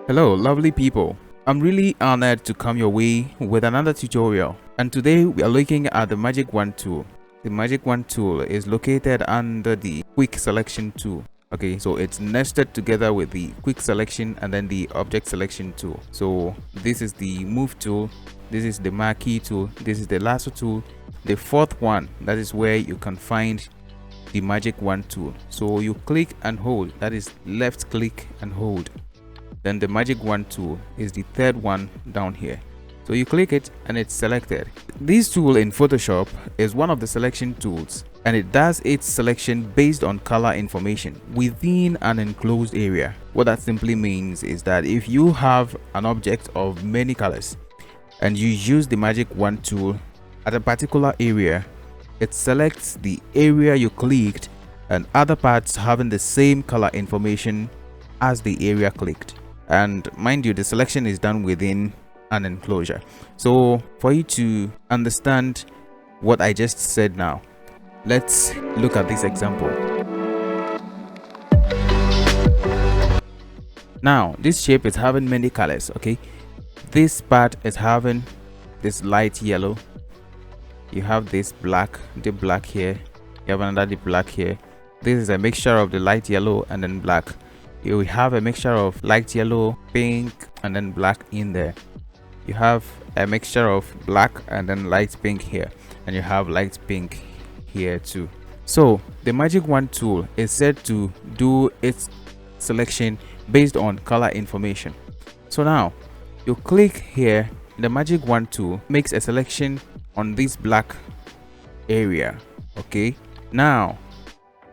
Hello lovely people, I'm really honored to come your way with another tutorial, and today we are looking at the Magic Wand tool. The Magic Wand tool is located under the Quick Selection tool. Okay, so it's nested together with the Quick Selection and then the Object Selection tool. So this is the Move tool, this is the Marquee tool, this is the Lasso tool. The fourth one, that is where you can find the Magic Wand tool. So you click and hold, that is left click and hold. Then the Magic Wand tool is the third one down here. So you click it and it's selected. This tool in Photoshop is one of the selection tools, and it does its selection based on color information within an enclosed area. What that simply means is that if you have an object of many colors and you use the Magic Wand tool at a particular area, it selects the area you clicked and other parts having the same color information as the area clicked. And mind you, the selection is done within an enclosure. So for you to understand what I just said now, let's look at this example. Now this shape is having many colors. Okay, this part is having this light yellow, you have this black, the black here, you have another deep black here. This is a mixture of the light yellow and then black. You have a mixture of light yellow, pink, and then black in there. You have a mixture of black and then light pink here, and you have light pink here too. So the Magic Wand tool is said to do its selection based on color information. So now you click here, the Magic Wand tool makes a selection on this black area. Okay, now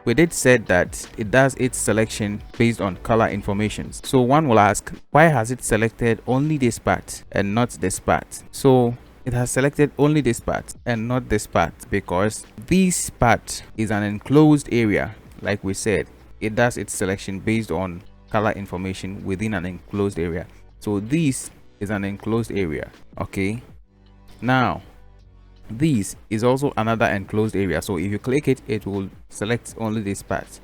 we did said that it does its selection based on color information. So one will ask, why has it selected only this part and not this part? So it has selected only this part and not this part because this part is an enclosed area. Like we said, it does its selection based on color information within an enclosed area. So this is an enclosed area. Okay, now this is also another enclosed area. So if you click it, it will select only this part.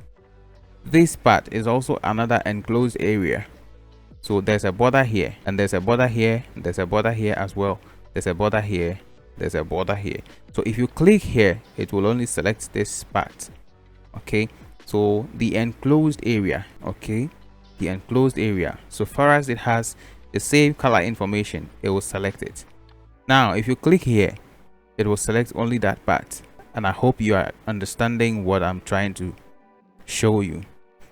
This part is also another enclosed area. So there's a border here, and there's a border here, there's a border here as well, there's a border here, there's a border here. So if you click here, it will only select this part. Okay, so the enclosed area, okay, the enclosed area, so far as it has the same color information, it will select it. Now if you click here, it will select only that part, and I hope you are understanding what I'm trying to show you.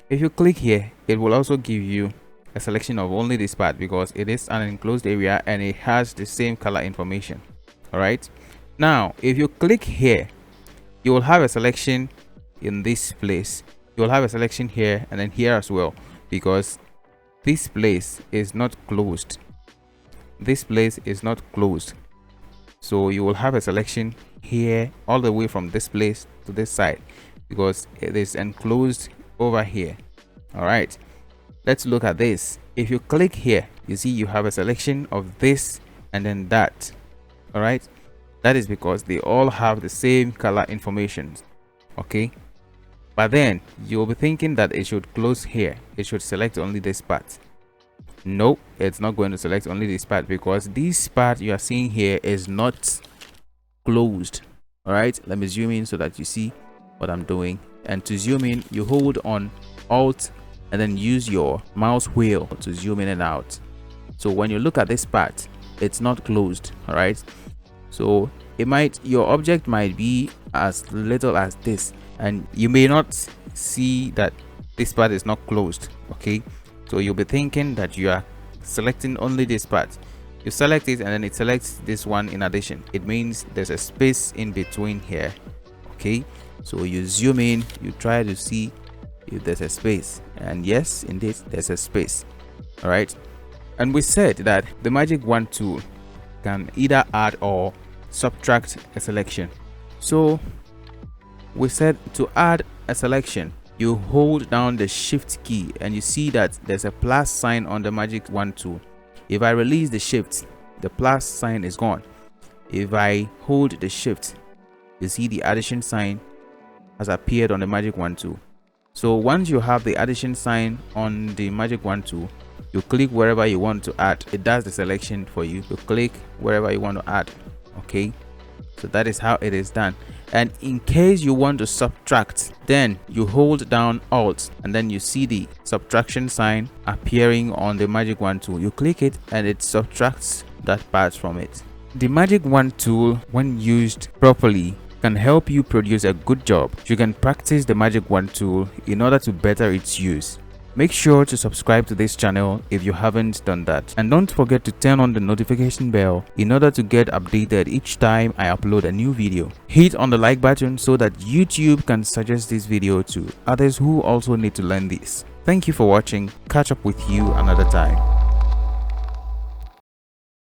If you click here, it will also give you a selection of only this part because it is an enclosed area and it has the same color information. All right, now if you click here, you will have a selection in this place, you will have a selection here and then here as well, because this place is not closed, this place is not closed. So you will have a selection here all the way from this place to this side because it is enclosed over here. All right, let's look at this. If you click here, you see you have a selection of this and then that. All right, that is because they all have the same color information. Okay, but then you'll be thinking that it should close here, it should select only this part. No, it's not going to select only this part because this part you are seeing here is not closed. All right, let me zoom in so that you see what I'm doing. And to zoom in, you hold on Alt and then use your mouse wheel to zoom in and out. So when you look at this part, it's not closed. All right, so your object might be as little as this and you may not see that this part is not closed. Okay, so you'll be thinking that you are selecting only this part. You select it and then it selects this one in addition. It means there's a space in between here. Okay, so you zoom in, you try to see if there's a space, and yes, indeed there's a space. All right, and we said that the Magic Wand tool can either add or subtract a selection. So we said to add a selection, you hold down the shift key and you see that there's a plus sign on the Magic Wand tool. If I release the shift, the plus sign is gone. If I hold the shift, you see the addition sign has appeared on the Magic Wand tool. So once you have the addition sign on the Magic Wand tool, You click wherever you want to add. It does the selection for you. You click wherever you want to add. Okay, so that is how it is done. And in case you want to subtract, then you hold down Alt and then you see the subtraction sign appearing on the Magic Wand tool. You click it and it subtracts that part from it. The Magic Wand tool, when used properly, can help you produce a good job. You can practice the Magic Wand tool in order to better its use. Make sure to subscribe to this channel if you haven't done that, and don't forget to turn on the notification bell in order to get updated each time I upload a new video. Hit on the like button so that YouTube can suggest this video to others who also need to learn this. Thank you for watching. Catch up with you another time.